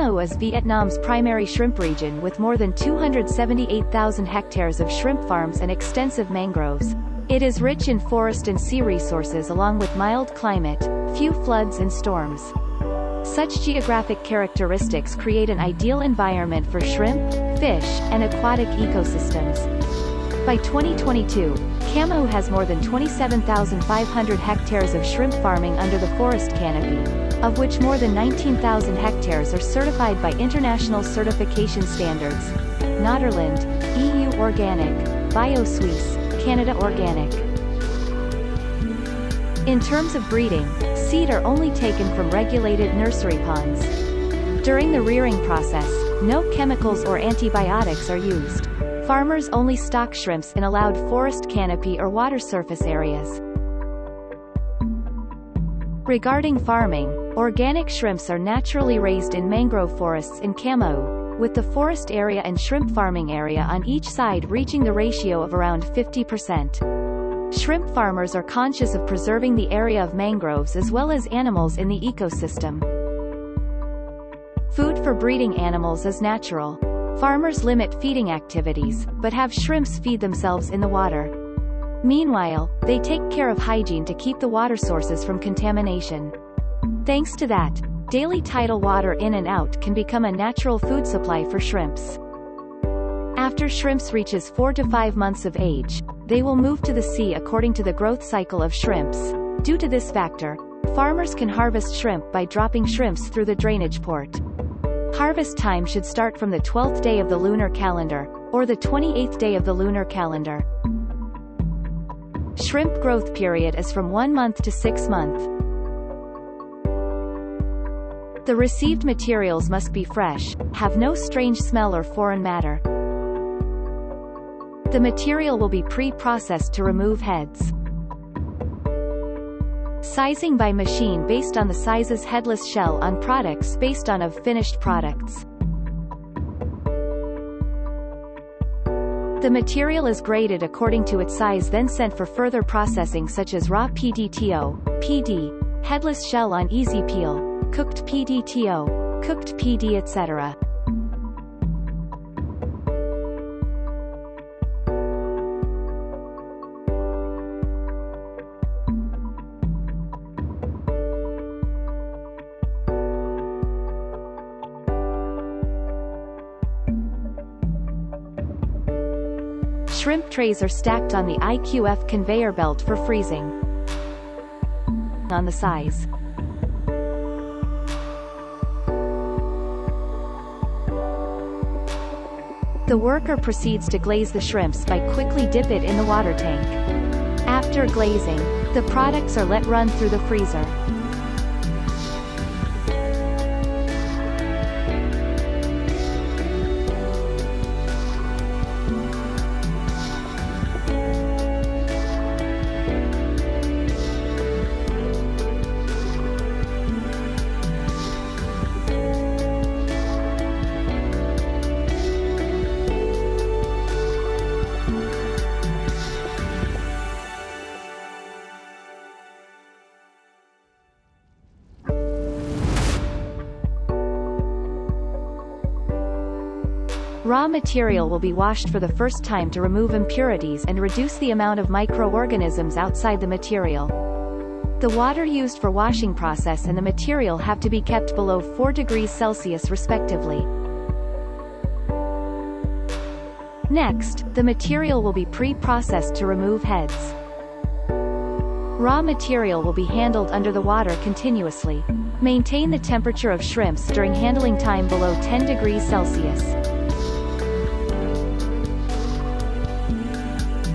Camo is Vietnam's primary shrimp region with more than 278,000 hectares of shrimp farms and extensive mangroves. It is rich in forest and sea resources along with mild climate, few floods and storms. Such geographic characteristics create an ideal environment for shrimp, fish, and aquatic ecosystems. By 2022, Camo has more than 27,500 hectares of shrimp farming under the forest canopy, of which more than 19,000 hectares are certified by international certification standards: Netherlands, EU Organic, BioSuisse, Canada Organic. In terms of breeding, seed are only taken from regulated nursery ponds. During the rearing process, no chemicals or antibiotics are used. Farmers only stock shrimps in allowed forest canopy or water surface areas. Regarding farming, organic shrimps are naturally raised in mangrove forests in Camo, with the forest area and shrimp farming area on each side reaching the ratio of around 50%. Shrimp farmers are conscious of preserving the area of mangroves as well as animals in the ecosystem. Food for breeding animals is natural. Farmers limit feeding activities, but have shrimps feed themselves in the water. Meanwhile, they take care of hygiene to keep the water sources from contamination. Thanks to that, daily tidal water in and out can become a natural food supply for shrimps. After shrimps reaches 4 to 5 months of age, they will move to the sea according to the growth cycle of shrimps. Due to this factor, farmers can harvest shrimp by dropping shrimps through the drainage port. Harvest time should start from the 12th day of the lunar calendar, or the 28th day of the lunar calendar. Shrimp growth period is from 1 month to 6 months. The received materials must be fresh, have no strange smell or foreign matter. The material will be pre-processed to remove heads. Sizing by machine based on the sizes headless shell on products based on of finished products. The material is graded according to its size, then sent for further processing such as raw PDTO, PD, headless shell on easy peel, cooked PDTO, cooked PD etc. Shrimp trays are stacked on the IQF conveyor belt for freezing. On the size. The worker proceeds to glaze the shrimps by quickly dip it in the water tank. After glazing, the products are let run through the freezer. Raw material will be washed for the first time to remove impurities and reduce the amount of microorganisms outside the material. The water used for washing process and the material have to be kept below 4 degrees Celsius respectively. Next, the material will be pre-processed to remove heads. Raw material will be handled under the water continuously. Maintain the temperature of shrimps during handling time below 10 degrees Celsius.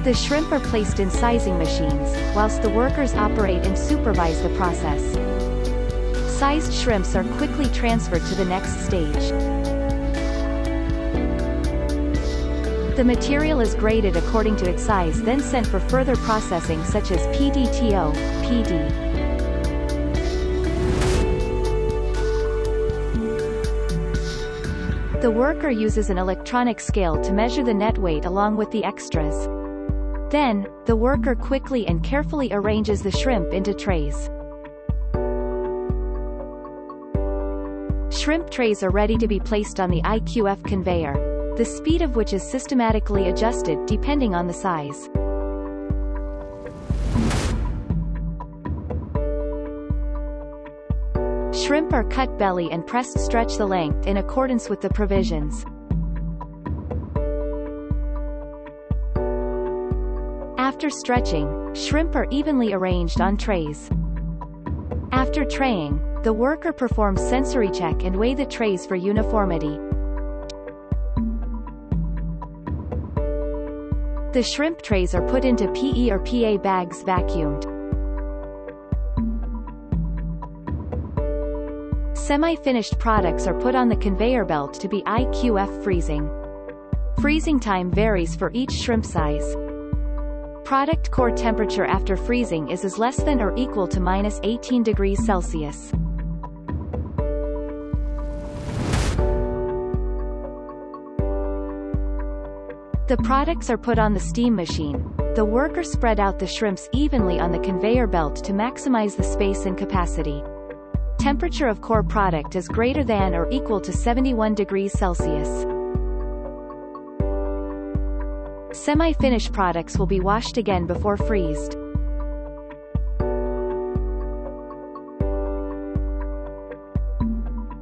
The shrimp are placed in sizing machines, whilst the workers operate and supervise the process. Sized shrimps are quickly transferred to the next stage. The material is graded according to its size, then sent for further processing such as PDTO, PD. The worker uses an electronic scale to measure the net weight along with the extras. Then, the worker quickly and carefully arranges the shrimp into trays. Shrimp trays are ready to be placed on the IQF conveyor, the speed of which is systematically adjusted depending on the size. Shrimp are cut belly and pressed stretch the length in accordance with the provisions. After stretching, shrimp are evenly arranged on trays. After traying, the worker performs sensory check and weigh the trays for uniformity. The shrimp trays are put into PE or PA bags vacuumed. Semi-finished products are put on the conveyor belt to be IQF freezing. Freezing time varies for each shrimp size. Product core temperature after freezing is less than or equal to -18 degrees Celsius. The products are put on the steam machine. The worker spread out the shrimps evenly on the conveyor belt to maximize the space and capacity. Temperature of core product is greater than or equal to 71 degrees Celsius. Semi-finished products will be washed again before freezed.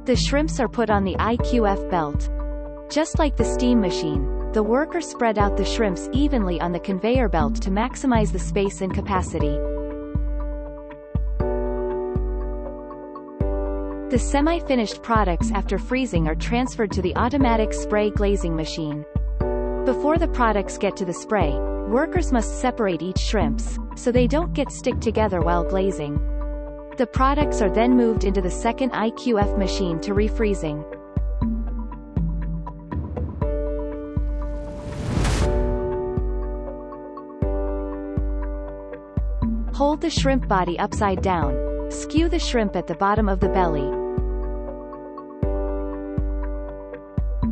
The shrimps are put on the IQF belt. Just like the steam machine, the worker spread out the shrimps evenly on the conveyor belt to maximize the space and capacity. The semi-finished products after freezing are transferred to the automatic spray glazing machine. Before the products get to the spray, workers must separate each shrimps, so they don't get stick together while glazing. The products are then moved into the second IQF machine to refreezing. Hold the shrimp body upside down. Skew the shrimp at the bottom of the belly.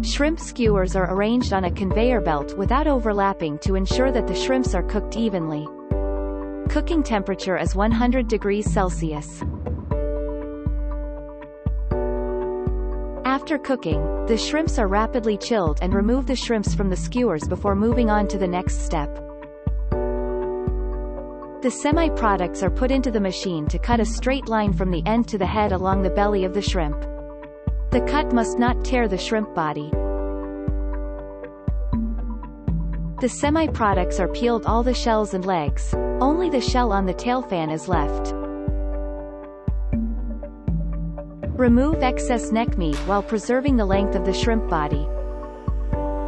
Shrimp skewers are arranged on a conveyor belt without overlapping to ensure that the shrimps are cooked evenly. Cooking temperature is 100 degrees Celsius. After cooking, the shrimps are rapidly chilled and remove the shrimps from the skewers before moving on to the next step. The semi-products are put into the machine to cut a straight line from the end to the head along the belly of the shrimp. The cut must not tear the shrimp body. The semi-products are peeled all the shells and legs. Only the shell on the tail fan is left. Remove excess neck meat while preserving the length of the shrimp body.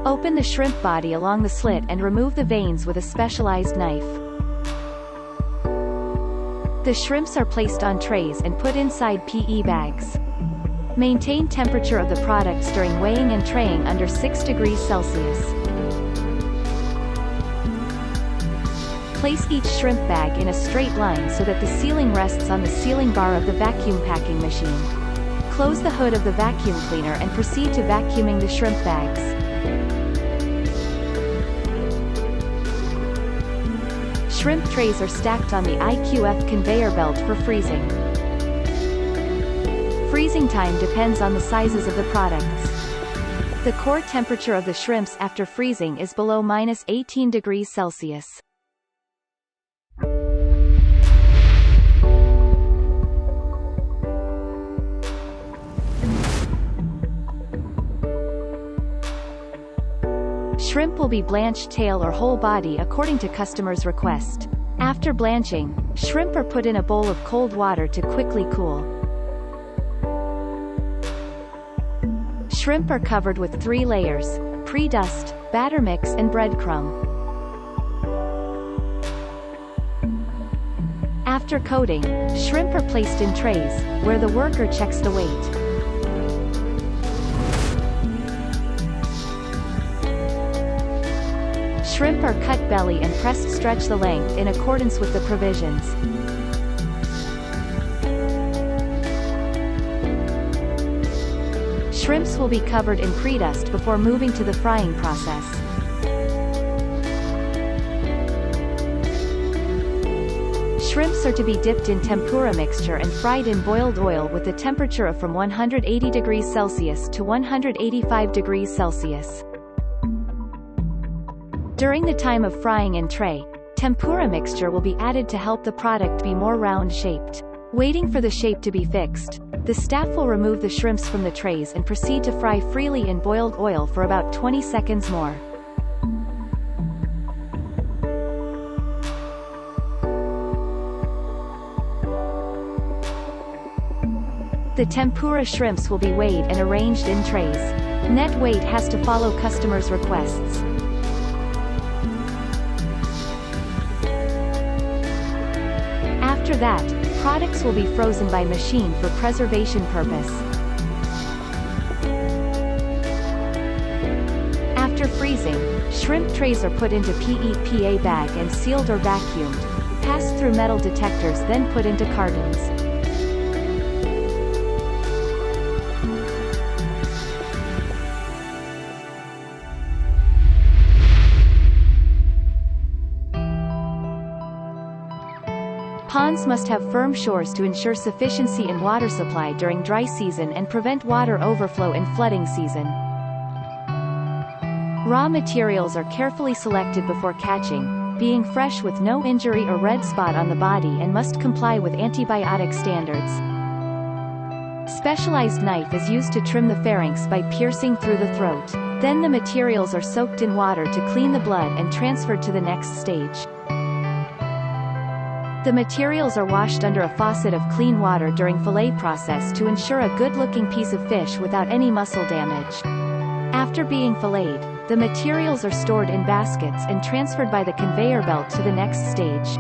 Open the shrimp body along the slit and remove the veins with a specialized knife. The shrimps are placed on trays and put inside PE bags. Maintain temperature of the products during weighing and traying under 6 degrees Celsius. Place each shrimp bag in a straight line so that the sealing rests on the sealing bar of the vacuum packing machine. Close the hood of the vacuum cleaner and proceed to vacuuming the shrimp bags. Shrimp trays are stacked on the IQF conveyor belt for freezing. Freezing time depends on the sizes of the products. The core temperature of the shrimps after freezing is below -18 degrees Celsius. Shrimp will be blanched tail or whole body according to customer's request. After blanching, shrimp are put in a bowl of cold water to quickly cool. Shrimp are covered with 3 layers: pre-dust, batter mix and breadcrumb. After coating, shrimp are placed in trays, where the worker checks the weight. Shrimp are cut belly and pressed stretch the length in accordance with the provisions. Shrimps will be covered in pre-dust before moving to the frying process. Shrimps are to be dipped in tempura mixture and fried in boiled oil with a temperature of from 180 degrees Celsius to 185 degrees Celsius. During the time of frying in tray, tempura mixture will be added to help the product be more round-shaped. Waiting for the shape to be fixed, the staff will remove the shrimps from the trays and proceed to fry freely in boiled oil for about 20 seconds more. The tempura shrimps will be weighed and arranged in trays. Net weight has to follow customers' requests. After that, products will be frozen by machine for preservation purpose. After freezing, shrimp trays are put into PEPA bag and sealed or vacuumed, passed through metal detectors, then put into cartons. Ponds must have firm shores to ensure sufficiency in water supply during dry season and prevent water overflow in flooding season. Raw materials are carefully selected before catching, being fresh with no injury or red spot on the body, and must comply with antibiotic standards. Specialized knife is used to trim the pharynx by piercing through the throat. Then the materials are soaked in water to clean the blood and transferred to the next stage. The materials are washed under a faucet of clean water during fillet process to ensure a good-looking piece of fish without any muscle damage. After being filleted, the materials are stored in baskets and transferred by the conveyor belt to the next stage.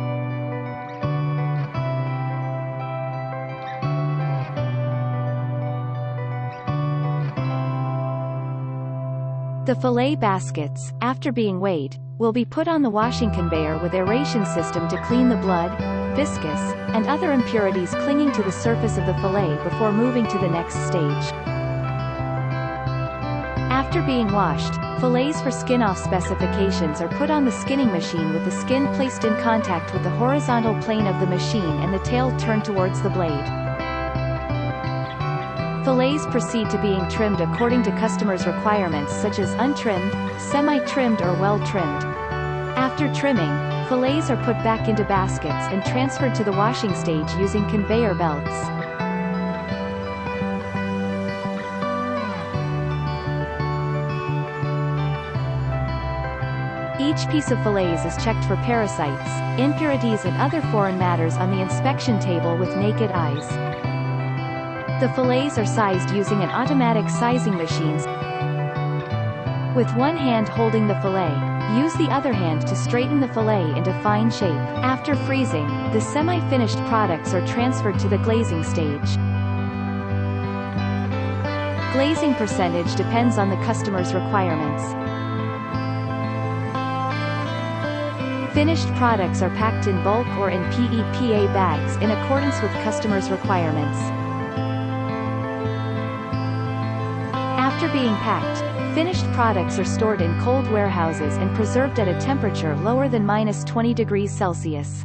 The fillet baskets, after being weighed, will be put on the washing conveyor with aeration system to clean the blood, viscous, and other impurities clinging to the surface of the fillet before moving to the next stage. After being washed, fillets for skin-off specifications are put on the skinning machine with the skin placed in contact with the horizontal plane of the machine and the tail turned towards the blade. Fillets proceed to being trimmed according to customers' requirements, such as untrimmed, semi-trimmed or well-trimmed. After trimming, fillets are put back into baskets and transferred to the washing stage using conveyor belts. Each piece of fillets is checked for parasites, impurities and other foreign matters on the inspection table with naked eyes. The fillets are sized using an automatic sizing machine. With one hand holding the fillet, use the other hand to straighten the fillet into fine shape. After freezing, the semi-finished products are transferred to the glazing stage. Glazing percentage depends on the customer's requirements. Finished products are packed in bulk or in PEPA bags in accordance with customers' requirements. After being packed, finished products are stored in cold warehouses and preserved at a temperature lower than -20 degrees Celsius.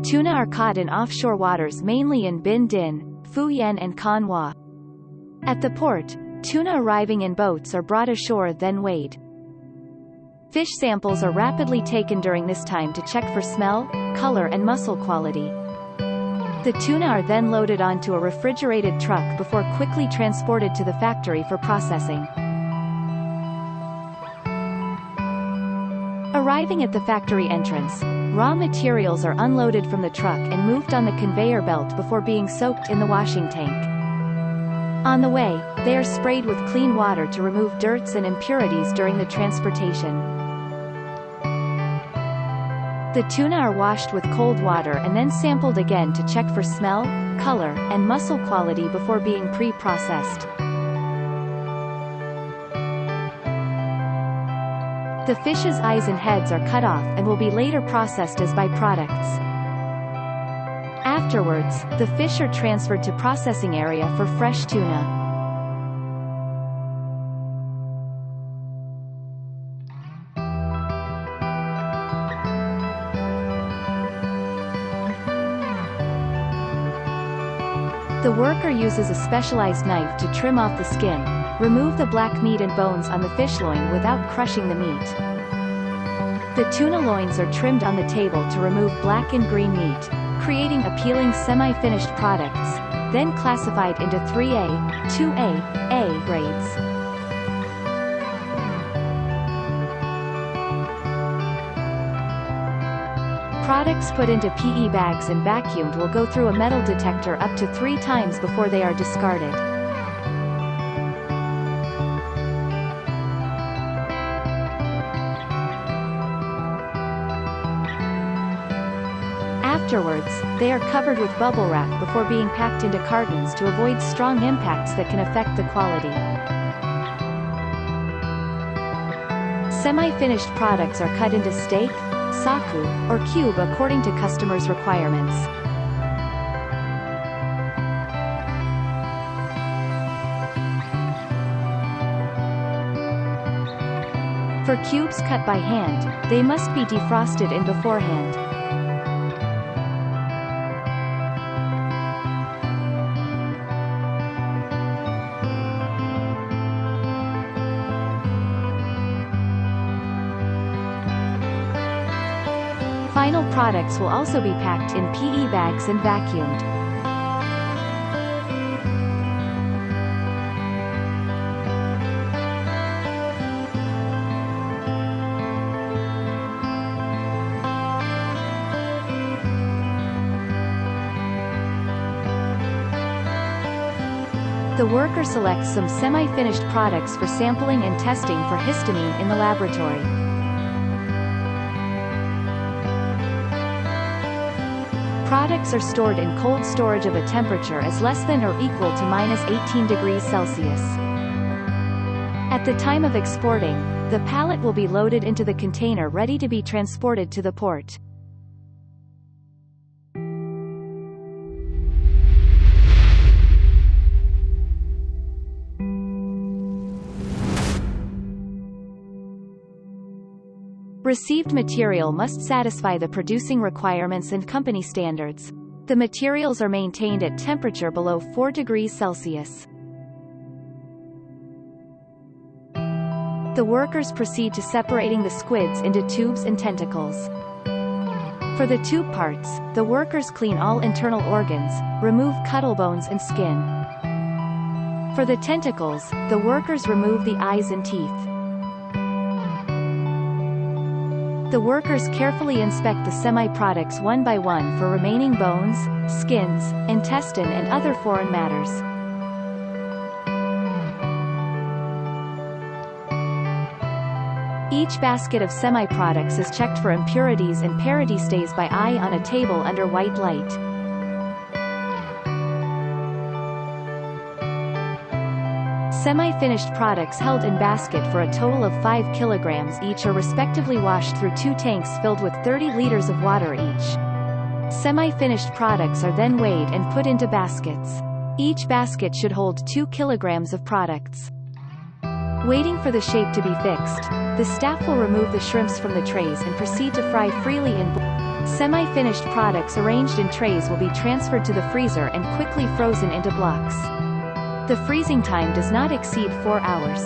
Tuna are caught in offshore waters, mainly in Binh Dinh, Phu Yen and Con Hoa. At the port, tuna arriving in boats are brought ashore, then weighed. Fish samples are rapidly taken during this time to check for smell, color and muscle quality. The tuna are then loaded onto a refrigerated truck before quickly transported to the factory for processing. Arriving at the factory entrance, raw materials are unloaded from the truck and moved on the conveyor belt before being soaked in the washing tank. On the way, they are sprayed with clean water to remove dirts and impurities during the transportation. The tuna are washed with cold water and then sampled again to check for smell, color, and muscle quality before being pre-processed. The fish's eyes and heads are cut off and will be later processed as byproducts. Afterwards, the fish are transferred to processing area for fresh tuna. The worker uses a specialized knife to trim off the skin, remove the black meat and bones on the fish loin without crushing the meat. The tuna loins are trimmed on the table to remove black and green meat, creating appealing semi-finished products, then classified into 3A, 2A, A grades. Products put into PE bags and vacuumed will go through a metal detector up to 3 times before they are discarded. Afterwards, they are covered with bubble wrap before being packed into cartons to avoid strong impacts that can affect the quality. Semi-finished products are cut into steak, saku, or cube according to customers' requirements. For cubes cut by hand, they must be defrosted in beforehand. Final products will also be packed in PE bags and vacuumed. The worker selects some semi-finished products for sampling and testing for histamine in the laboratory. Products are stored in cold storage of a temperature as less than or equal to -18 degrees Celsius. At the time of exporting, the pallet will be loaded into the container ready to be transported to the port. Received material must satisfy the producing requirements and company standards. The materials are maintained at temperature below 4 degrees Celsius. The workers proceed to separating the squids into tubes and tentacles. For the tube parts, the workers clean all internal organs, remove cuttlebones and skin. For the tentacles, the workers remove the eyes and teeth. The workers carefully inspect the semi-products one by one for remaining bones, skins, intestine and other foreign matters. Each basket of semi-products is checked for impurities and parity stays by eye on a table under white light. Semi-finished products held in basket for a total of 5 kilograms each are respectively washed through 2 tanks filled with 30 liters of water each. Semi-finished products are then weighed and put into baskets. Each basket should hold 2 kilograms of products. Waiting for the shape to be fixed, the staff will remove the shrimps from the trays and proceed to fry freely in semi-finished products arranged in trays will be transferred to the freezer and quickly frozen into blocks. The freezing time does not exceed 4 hours.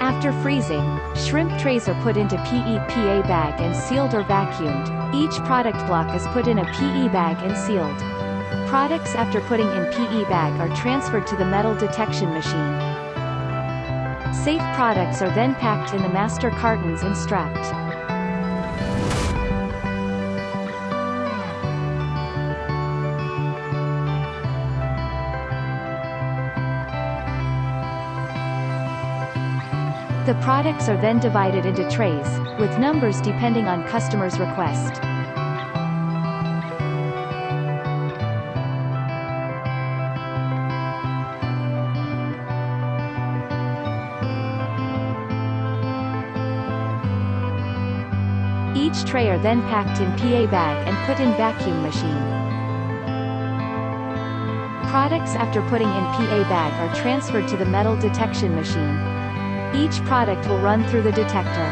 After freezing, shrimp trays are put into PE/PA bag and sealed or vacuumed. Each product block is put in a PE bag and sealed. Products after putting in PE bag are transferred to the metal detection machine. Safe products are then packed in the master cartons and strapped. The products are then divided into trays, with numbers depending on customer's request. Each tray are then packed in PA bag and put in vacuum machine. Products after putting in PA bag are transferred to the metal detection machine. Each product will run through the detector.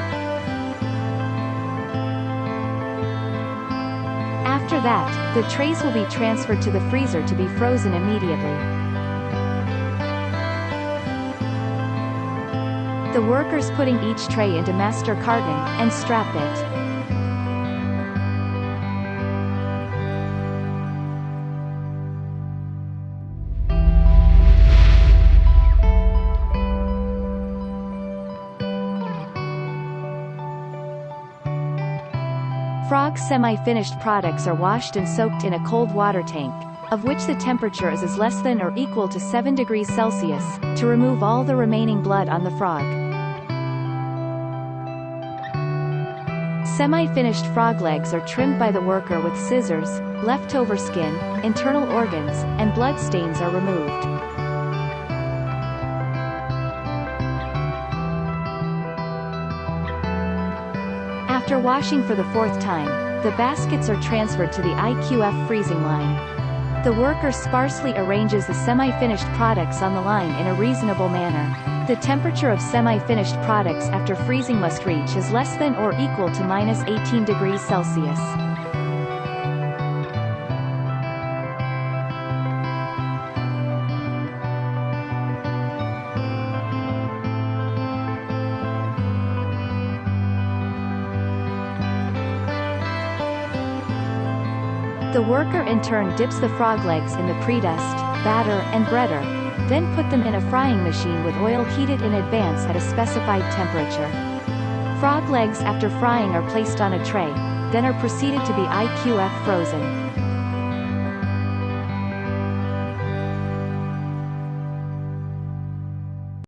After that, the trays will be transferred to the freezer to be frozen immediately. The workers putting each tray into master carton, and strap it. Frog semi-finished products are washed and soaked in a cold water tank, of which the temperature is less than or equal to 7 degrees Celsius, to remove all the remaining blood on the frog. Semi-finished frog legs are trimmed by the worker with scissors, leftover skin, internal organs, and blood stains are removed. After washing for the 4th time, the baskets are transferred to the IQF freezing line. The worker sparsely arranges the semi-finished products on the line in a reasonable manner. The temperature of semi-finished products after freezing must reach is less than or equal to -18 degrees Celsius. The worker in turn dips the frog legs in the pre-dust, batter, and breader, then put them in a frying machine with oil heated in advance at a specified temperature. Frog legs after frying are placed on a tray, then are proceeded to be IQF frozen.